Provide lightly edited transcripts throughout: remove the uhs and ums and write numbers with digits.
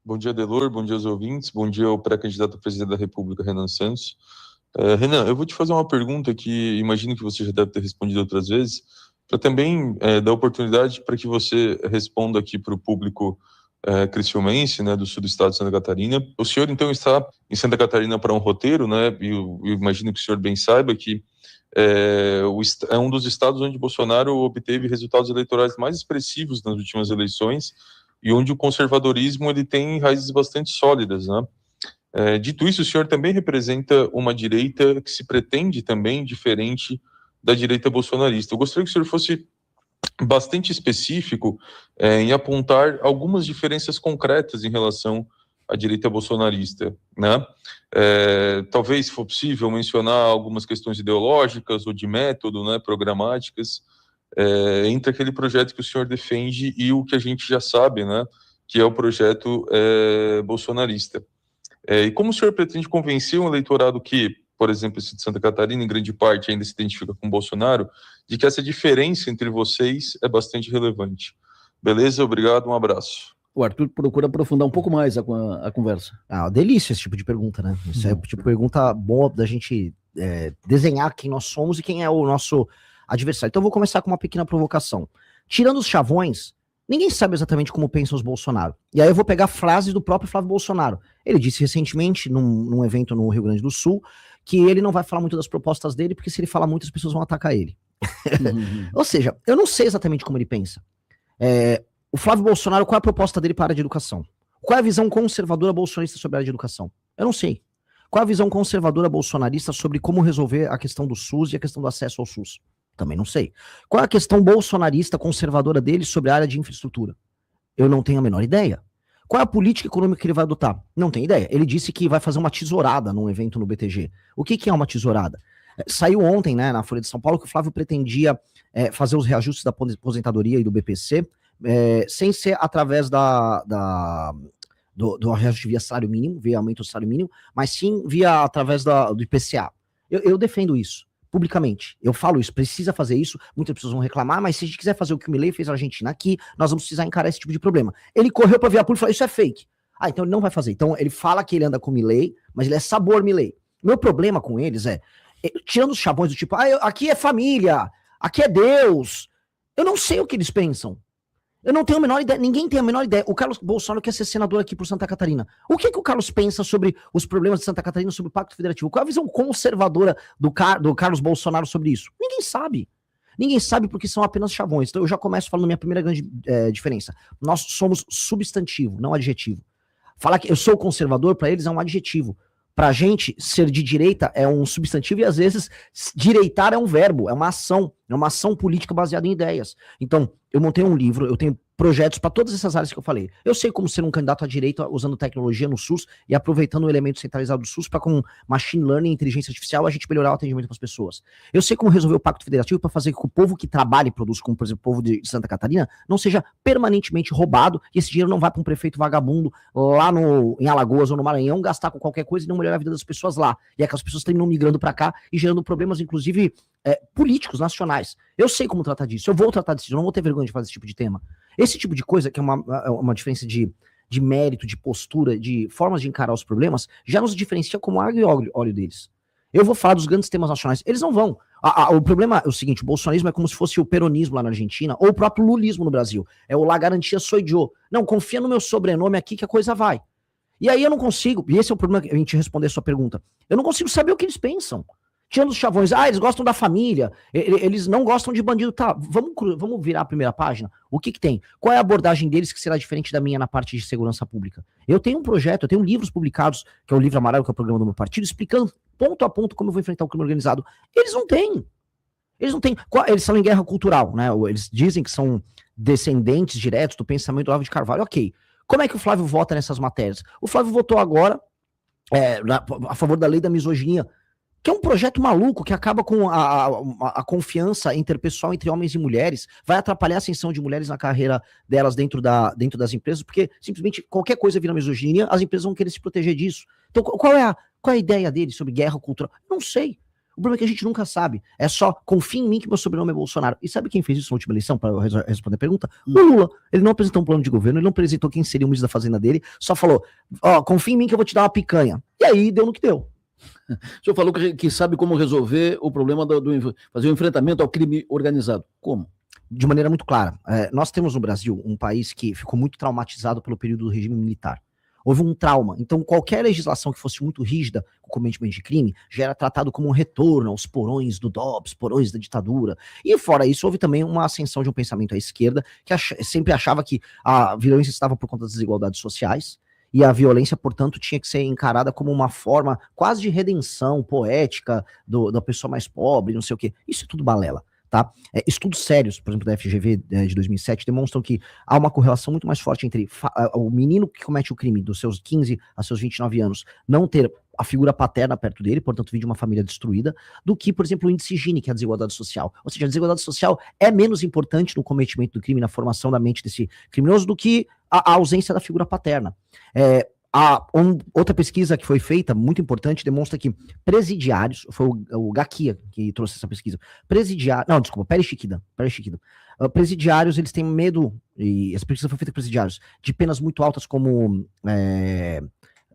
Bom dia, Delor, bom dia aos ouvintes, bom dia ao pré-candidato a presidente da República, Renan Santos. Renan, eu vou te fazer uma pergunta que imagino que você já deve ter respondido outras vezes, para também dar oportunidade para que você responda aqui para o público criciumense, né, do sul do estado de Santa Catarina. O senhor, então, está em Santa Catarina para um roteiro, né, e eu imagino que o senhor bem saiba que é um dos estados onde Bolsonaro obteve resultados eleitorais mais expressivos nas últimas eleições e onde o conservadorismo ele tem raízes bastante sólidas, né? Dito isso, o senhor também representa uma direita que se pretende também diferente da direita bolsonarista. Eu gostaria que o senhor fosse bastante específico em apontar algumas diferenças concretas em relação à direita bolsonarista, né? Talvez, se for possível, mencionar algumas questões ideológicas ou de método, né, programáticas, entre aquele projeto que o senhor defende e o que a gente já sabe, né, que é o projeto bolsonarista. E como o senhor pretende convencer um eleitorado que, por exemplo, esse de Santa Catarina, em grande parte, ainda se identifica com Bolsonaro, de que essa diferença entre vocês é bastante relevante? Beleza? Obrigado, um abraço. O Arthur procura aprofundar um pouco mais a conversa. Delícia esse tipo de pergunta, né? Isso é tipo de pergunta boa da gente desenhar quem nós somos e quem é o nosso adversário. Então eu vou começar com uma pequena provocação. Tirando os chavões, ninguém sabe exatamente como pensam os Bolsonaro. E aí eu vou pegar frases do próprio Flávio Bolsonaro. Ele disse recentemente, num evento no Rio Grande do Sul, que ele não vai falar muito das propostas dele, porque se ele falar muito, as pessoas vão atacar ele. Ou seja, eu não sei exatamente como ele pensa. O Flávio Bolsonaro, qual é a proposta dele para a área de educação? Qual é a visão conservadora bolsonarista sobre a área de educação? Eu não sei. Qual é a visão conservadora bolsonarista sobre como resolver a questão do SUS e a questão do acesso ao SUS? Também não sei. Qual é a questão bolsonarista conservadora dele sobre a área de infraestrutura? Eu não tenho a menor ideia. Qual é a política econômica que ele vai adotar? Não tenho ideia. Ele disse que vai fazer uma tesourada num evento no BTG. O que é uma tesourada? Saiu ontem, né, na Folha de São Paulo, que o Flávio pretendia fazer os reajustes da aposentadoria e do BPC sem ser através do reajuste via salário mínimo, via aumento do salário mínimo, mas sim via através do IPCA. Eu defendo isso publicamente. Eu falo isso, precisa fazer isso, muitas pessoas vão reclamar, mas se a gente quiser fazer o que o Milei fez na Argentina aqui, nós vamos precisar encarar esse tipo de problema. Ele correu para via pública e falou, isso é fake. Então ele não vai fazer. Então ele fala que ele anda com o Milei, mas ele é sabor Milei. Meu problema com eles tirando os chavões do tipo, aqui é família, aqui é Deus, eu não sei o que eles pensam. Eu não tenho a menor ideia, ninguém tem a menor ideia. O Carlos Bolsonaro quer ser senador aqui por Santa Catarina. O que o Carlos pensa sobre os problemas de Santa Catarina, sobre o Pacto Federativo? Qual é a visão conservadora do Carlos Bolsonaro sobre isso? Ninguém sabe. Ninguém sabe porque são apenas chavões. Então eu já começo falando minha primeira grande diferença. Nós somos substantivo, não adjetivo. Falar que eu sou conservador, para eles é um adjetivo. Pra gente, ser de direita é um substantivo e às vezes direitar é um verbo, é uma ação política baseada em ideias. Então, eu montei um livro, eu tenho projetos para todas essas áreas que eu falei. Eu sei como ser um candidato à direita usando tecnologia no SUS e aproveitando o elemento centralizado do SUS para com machine learning e inteligência artificial a gente melhorar o atendimento para as pessoas. Eu sei como resolver o Pacto Federativo para fazer com que o povo que trabalha e produz, como por exemplo o povo de Santa Catarina, não seja permanentemente roubado e esse dinheiro não vá para um prefeito vagabundo lá em Alagoas ou no Maranhão gastar com qualquer coisa e não melhorar a vida das pessoas lá. E aquelas pessoas terminam migrando para cá e gerando problemas, inclusive políticos, nacionais. Eu sei como tratar disso, eu vou tratar disso, eu não vou ter vergonha de fazer esse tipo de tema. Esse tipo de coisa, que é uma diferença de mérito, de postura, de formas de encarar os problemas, já nos diferencia como água e óleo deles. Eu vou falar dos grandes temas nacionais, eles não vão. O problema é o seguinte, o bolsonarismo é como se fosse o peronismo lá na Argentina, ou o próprio lulismo no Brasil. É o la garantia soy yo. Não, confia no meu sobrenome aqui que a coisa vai. E aí eu não consigo, e esse é o problema, a gente responder a sua pergunta, eu não consigo saber o que eles pensam. Tirando os chavões, eles gostam da família, eles não gostam de bandido, tá, vamos virar a primeira página, o que tem? Qual é a abordagem deles que será diferente da minha na parte de segurança pública? Eu tenho um projeto, eu tenho livros publicados, que é o Livro Amarelo, que é o programa do meu partido, explicando ponto a ponto como eu vou enfrentar o crime organizado. Eles não têm, eles são em guerra cultural, né, eles dizem que são descendentes diretos do pensamento do Olavo de Carvalho, ok. Como é que o Flávio vota nessas matérias? O Flávio votou agora a favor da lei da misoginia, que é um projeto maluco que acaba com a confiança interpessoal entre homens e mulheres, vai atrapalhar a ascensão de mulheres na carreira delas dentro das empresas, porque simplesmente qualquer coisa vira misoginia, as empresas vão querer se proteger disso. Então qual é a ideia deles sobre guerra cultural? Não sei. O problema é que a gente nunca sabe. É só, confia em mim que meu sobrenome é Bolsonaro. E sabe quem fez isso na última eleição, para eu responder a pergunta? O Lula. Ele não apresentou um plano de governo, ele não apresentou quem seria o ministro da Fazenda dele, só falou, confia em mim que eu vou te dar uma picanha. E aí, deu no que deu. O senhor falou que sabe como resolver o problema fazer o enfrentamento ao crime organizado. Como? De maneira muito clara. Nós temos no Brasil um país que ficou muito traumatizado pelo período do regime militar. Houve um trauma. Então, qualquer legislação que fosse muito rígida com o cometimento de crime já era tratado como um retorno aos porões do DOPS, porões da ditadura. E fora isso, houve também uma ascensão de um pensamento à esquerda que sempre achava que a violência estava por conta das desigualdades sociais e a violência, portanto, tinha que ser encarada como uma forma quase de redenção poética da pessoa mais pobre, não sei o quê. Isso é tudo balela. Tá? Estudos sérios, por exemplo, da FGV de 2007, demonstram que há uma correlação muito mais forte entre o menino que comete o crime dos seus 15 a seus 29 anos não ter a figura paterna perto dele, portanto, vir de uma família destruída, do que, por exemplo, o índice Gini, que é a desigualdade social. Ou seja, a desigualdade social é menos importante no cometimento do crime, na formação da mente desse criminoso, do que a ausência da figura paterna. Outra pesquisa que foi feita, muito importante, demonstra que presidiários, foi o Gakia que trouxe essa pesquisa, Pérez Chiquida. Presidiários, eles têm medo, e essa pesquisa foi feita com presidiários, de penas muito altas como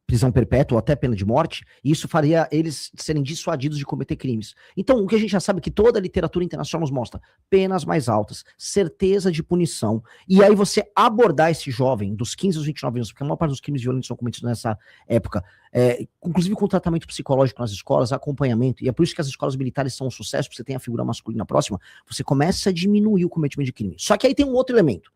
prisão perpétua ou até pena de morte, e isso faria eles serem dissuadidos de cometer crimes. Então, o que a gente já sabe é que toda a literatura internacional nos mostra penas mais altas, certeza de punição, e aí você abordar esse jovem dos 15 aos 29 anos, porque a maior parte dos crimes violentos são cometidos nessa época, inclusive com tratamento psicológico nas escolas, acompanhamento, e é por isso que as escolas militares são um sucesso, porque você tem a figura masculina próxima, você começa a diminuir o cometimento de crime. Só que aí tem um outro elemento.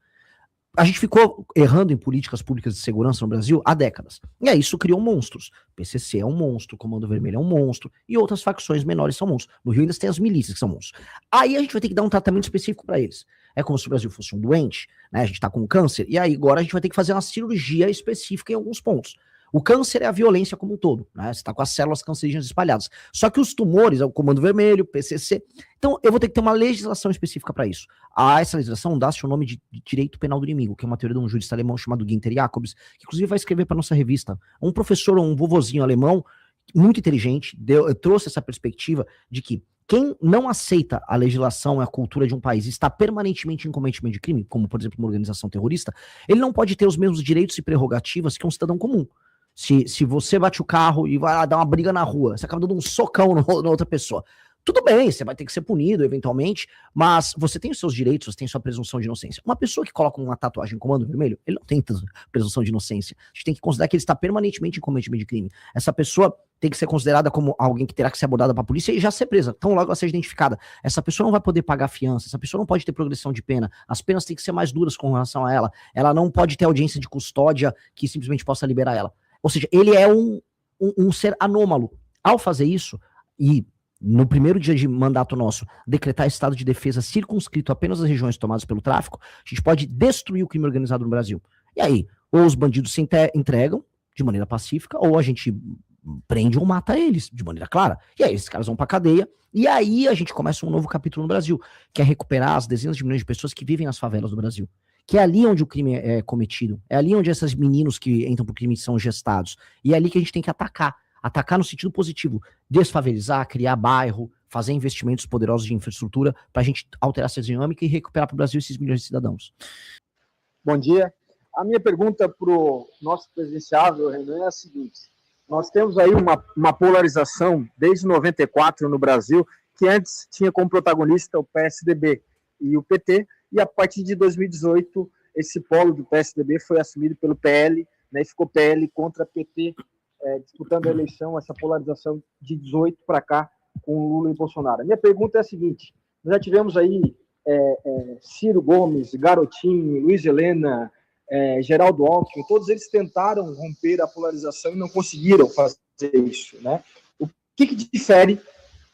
A gente ficou errando em políticas públicas de segurança no Brasil há décadas. E aí isso criou monstros. PCC é um monstro, Comando Vermelho é um monstro, e outras facções menores são monstros. No Rio ainda tem as milícias que são monstros. Aí a gente vai ter que dar um tratamento específico para eles. É como se o Brasil fosse um doente, né? A gente tá com câncer, e aí agora a gente vai ter que fazer uma cirurgia específica em alguns pontos. O câncer é a violência como um todo, né? Você tá com as células cancerígenas espalhadas. Só que os tumores, é o Comando Vermelho, PCC. Então, eu vou ter que ter uma legislação específica para isso. Essa legislação dá-se o nome de direito penal do inimigo, que é uma teoria de um jurista alemão chamado Günther Jacobs, que inclusive vai escrever para nossa revista. Um professor, um vovozinho alemão, muito inteligente, trouxe essa perspectiva de que quem não aceita a legislação e a cultura de um país e está permanentemente em cometimento de crime, como, por exemplo, uma organização terrorista, ele não pode ter os mesmos direitos e prerrogativas que um cidadão comum. Se você bate o carro e vai lá dar uma briga na rua, você acaba dando um socão na outra pessoa. Tudo bem, você vai ter que ser punido eventualmente, mas você tem os seus direitos, você tem sua presunção de inocência. Uma pessoa que coloca uma tatuagem em Comando Vermelho, ele não tem presunção de inocência. A gente tem que considerar que ele está permanentemente em cometimento de crime. Essa pessoa tem que ser considerada como alguém que terá que ser abordada para a polícia e já ser presa. Então logo ela seja identificada. Essa pessoa não vai poder pagar fiança, essa pessoa não pode ter progressão de pena, as penas têm que ser mais duras com relação a ela, ela não pode ter audiência de custódia que simplesmente possa liberar ela. Ou seja, ele é um ser anômalo. Ao fazer isso, e no primeiro dia de mandato nosso, decretar estado de defesa circunscrito apenas às regiões tomadas pelo tráfico, a gente pode destruir o crime organizado no Brasil. E aí, ou os bandidos se entregam de maneira pacífica, ou a gente prende ou mata eles de maneira clara. E aí esses caras vão pra cadeia, e aí a gente começa um novo capítulo no Brasil, que é recuperar as dezenas de milhões de pessoas que vivem nas favelas do Brasil. Que é ali onde o crime é cometido, é ali onde esses meninos que entram pro crime são gestados, e é ali que a gente tem que atacar no sentido positivo, desfavelizar, criar bairro, fazer investimentos poderosos de infraestrutura para a gente alterar essa dinâmica e recuperar para o Brasil esses milhões de cidadãos. Bom dia. A minha pergunta para o nosso presidenciável, Renan, é a seguinte: nós temos aí uma polarização desde 94 no Brasil, que antes tinha como protagonista o PSDB e o PT, e a partir de 2018 esse polo do PSDB foi assumido pelo PL, né, e ficou PL contra PT, disputando a eleição, essa polarização de 18 para cá com Lula e Bolsonaro. A minha pergunta é a seguinte: nós já tivemos aí Ciro Gomes, Garotinho, Luiz Helena, Geraldo Alckmin, todos eles tentaram romper a polarização e não conseguiram fazer isso, né? O que difere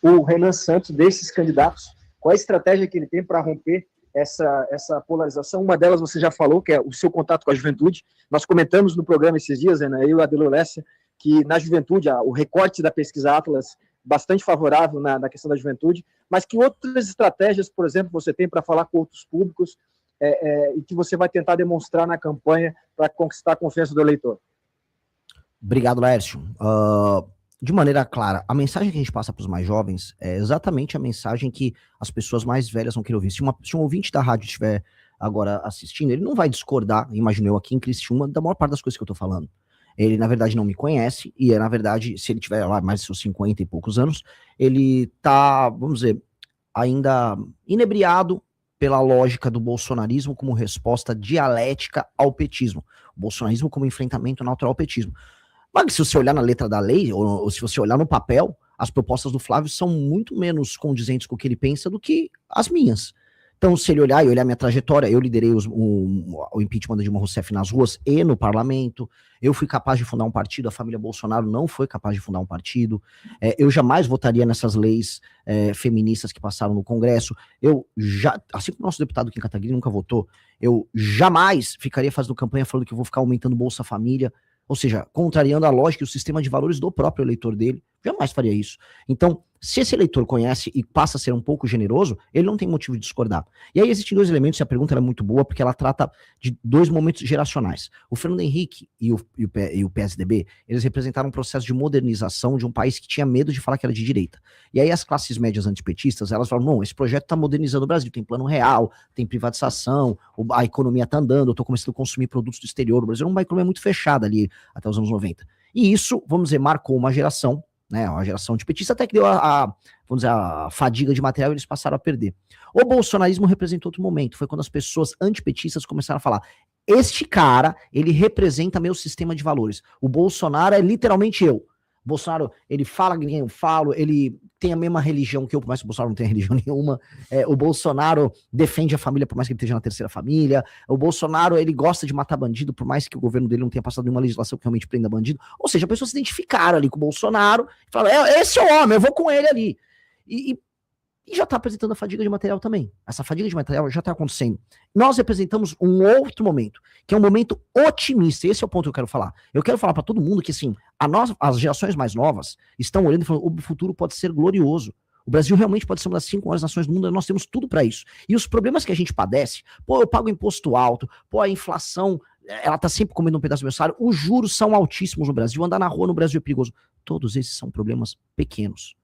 o Renan Santos desses candidatos? Qual é a estratégia que ele tem para romper essa polarização? Uma delas você já falou, que é o seu contato com a juventude. Nós comentamos no programa esses dias, Renan, eu e o Adelo Lessa, que na juventude, o recorte da pesquisa Atlas bastante favorável na questão da juventude, mas que outras estratégias, por exemplo, você tem para falar com outros públicos e que você vai tentar demonstrar na campanha para conquistar a confiança do eleitor? Obrigado, Laércio. de maneira clara, a mensagem que a gente passa para os mais jovens é exatamente a mensagem que as pessoas mais velhas vão querer ouvir. Se um ouvinte da rádio estiver agora assistindo, ele não vai discordar, imagino eu aqui em Criciúma, da maior parte das coisas que eu estou falando. Ele, na verdade, não me conhece, e, na verdade, se ele tiver lá mais de seus 50 e poucos anos, ele tá, vamos dizer, ainda inebriado pela lógica do bolsonarismo como resposta dialética ao petismo. O bolsonarismo como enfrentamento natural ao petismo. Mas se você olhar na letra da lei, ou se você olhar no papel, as propostas do Flávio são muito menos condizentes com o que ele pensa do que as minhas. Então, se ele olhar e olhar minha trajetória, eu liderei o impeachment da Dilma Rousseff nas ruas e no parlamento, eu fui capaz de fundar um partido, a família Bolsonaro não foi capaz de fundar um partido, eu jamais votaria nessas leis feministas que passaram no Congresso, eu já, assim como o nosso deputado Kim Kataguiri nunca votou, eu jamais ficaria fazendo campanha falando que eu vou ficar aumentando Bolsa Família, ou seja, contrariando a lógica e o sistema de valores do próprio eleitor dele, jamais faria isso. Então, se esse eleitor conhece e passa a ser um pouco generoso, ele não tem motivo de discordar. E aí existem dois elementos, e a pergunta é muito boa, porque ela trata de dois momentos geracionais. O Fernando Henrique e o PSDB, eles representaram um processo de modernização de um país que tinha medo de falar que era de direita. E aí as classes médias antipetistas, elas falam, não, esse projeto está modernizando o Brasil, tem plano real, tem privatização, a economia está andando, eu estou começando a consumir produtos do exterior, o Brasil é uma economia muito fechada ali até os anos 90. E isso, vamos dizer, marcou uma geração, né, uma geração de petistas, até que deu vamos dizer, a fadiga de material e eles passaram a perder. O bolsonarismo representou outro momento, foi quando as pessoas antipetistas começaram a falar, este cara, ele representa meu sistema de valores, o Bolsonaro é literalmente eu. O Bolsonaro, ele fala que nem eu falo, ele tem a mesma religião que eu, por mais que o Bolsonaro não tenha religião nenhuma, o Bolsonaro defende a família, por mais que ele esteja na terceira família, o Bolsonaro, ele gosta de matar bandido, por mais que o governo dele não tenha passado nenhuma legislação que realmente prenda bandido, ou seja, a pessoa se identificaram ali com o Bolsonaro, e falaram, esse é o homem, eu vou com ele ali, e já está apresentando a fadiga de material também. Essa fadiga de material já está acontecendo. Nós representamos um outro momento, que é um momento otimista. Esse é o ponto que eu quero falar. Eu quero falar para todo mundo que, assim, as gerações mais novas estão olhando e falando, o futuro pode ser glorioso. O Brasil realmente pode ser uma das 5 maiores nações do mundo, nós temos tudo para isso. E os problemas que a gente padece, eu pago imposto alto, a inflação, ela tá sempre comendo um pedaço do meu salário, os juros são altíssimos no Brasil, andar na rua no Brasil é perigoso. Todos esses são problemas pequenos.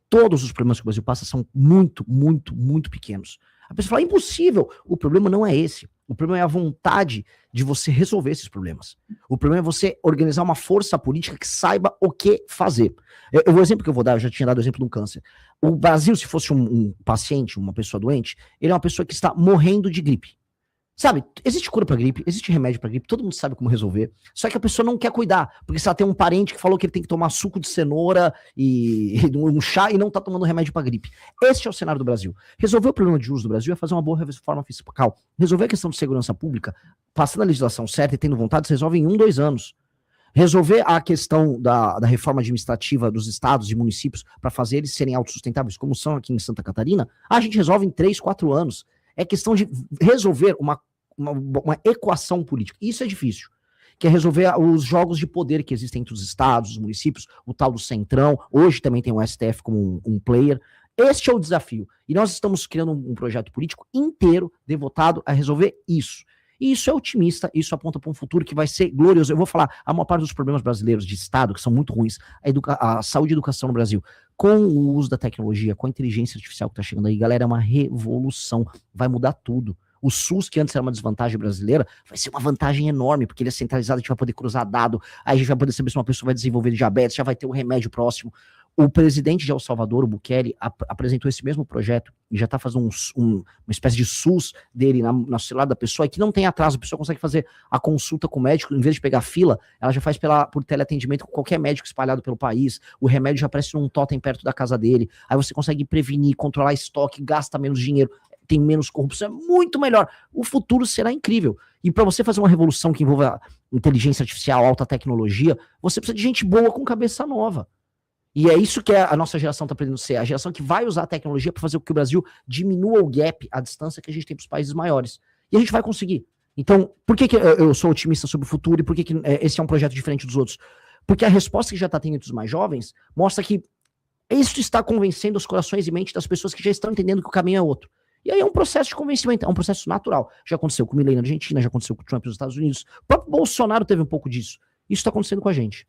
Todos os problemas que o Brasil passa são muito, muito, muito pequenos. A pessoa fala, impossível. O problema não é esse. O problema é a vontade de você resolver esses problemas. O problema é você organizar uma força política que saiba o que fazer. O exemplo que eu vou dar, eu já tinha dado o exemplo do câncer. O Brasil, se fosse um paciente, uma pessoa doente, ele é uma pessoa que está morrendo de gripe. Sabe, existe cura pra gripe, existe remédio pra gripe, todo mundo sabe como resolver, só que a pessoa não quer cuidar, porque se ela tem um parente que falou que ele tem que tomar suco de cenoura e um chá e não tá tomando remédio pra gripe. Este é o cenário do Brasil. Resolver o problema de juros do Brasil é fazer uma boa reforma fiscal. Resolver a questão de segurança pública, passando a legislação certa e tendo vontade, se resolve em 1, 2 anos. Resolver a questão da reforma administrativa dos estados e municípios para fazer eles serem autossustentáveis, como são aqui em Santa Catarina, a gente resolve em 3, 4 anos. É questão de resolver uma equação política. Isso é difícil. Que é resolver os jogos de poder que existem entre os estados, os municípios, o tal do Centrão. Hoje também tem o STF como um player. Este é o desafio. E nós estamos criando um projeto político inteiro devotado a resolver isso. E isso é otimista, isso aponta para um futuro que vai ser glorioso. Eu vou falar, a maior parte dos problemas brasileiros de Estado, que são muito ruins, a saúde e a educação no Brasil, com o uso da tecnologia, com a inteligência artificial que está chegando aí, galera, é uma revolução, vai mudar tudo. O SUS, que antes era uma desvantagem brasileira, vai ser uma vantagem enorme, porque ele é centralizado, a gente vai poder cruzar dado, aí a gente vai poder saber se uma pessoa vai desenvolver diabetes, já vai ter um remédio próximo. O presidente de El Salvador, o Bukele, apresentou esse mesmo projeto e já está fazendo uma espécie de SUS dele no celular da pessoa, e que não tem atraso, a pessoa consegue fazer a consulta com o médico, em vez de pegar fila, ela já faz por teleatendimento com qualquer médico espalhado pelo país, o remédio já aparece num totem perto da casa dele, aí você consegue prevenir, controlar estoque, gasta menos dinheiro, tem menos corrupção, é muito melhor. O futuro será incrível. E para você fazer uma revolução que envolva inteligência artificial, alta tecnologia, você precisa de gente boa com cabeça nova. E é isso que a nossa geração está aprendendo a ser, a geração que vai usar a tecnologia para fazer com que o Brasil diminua o gap, a distância que a gente tem para os países maiores. E a gente vai conseguir. Então, por que eu sou otimista sobre o futuro e por que esse é um projeto diferente dos outros? Porque a resposta que já está tendo entre os mais jovens mostra que isso está convencendo os corações e mentes das pessoas que já estão entendendo que o caminho é outro. E aí é um processo de convencimento, é um processo natural. Já aconteceu com o Milei na Argentina, já aconteceu com o Trump nos Estados Unidos. O próprio Bolsonaro teve um pouco disso. Isso está acontecendo com a gente.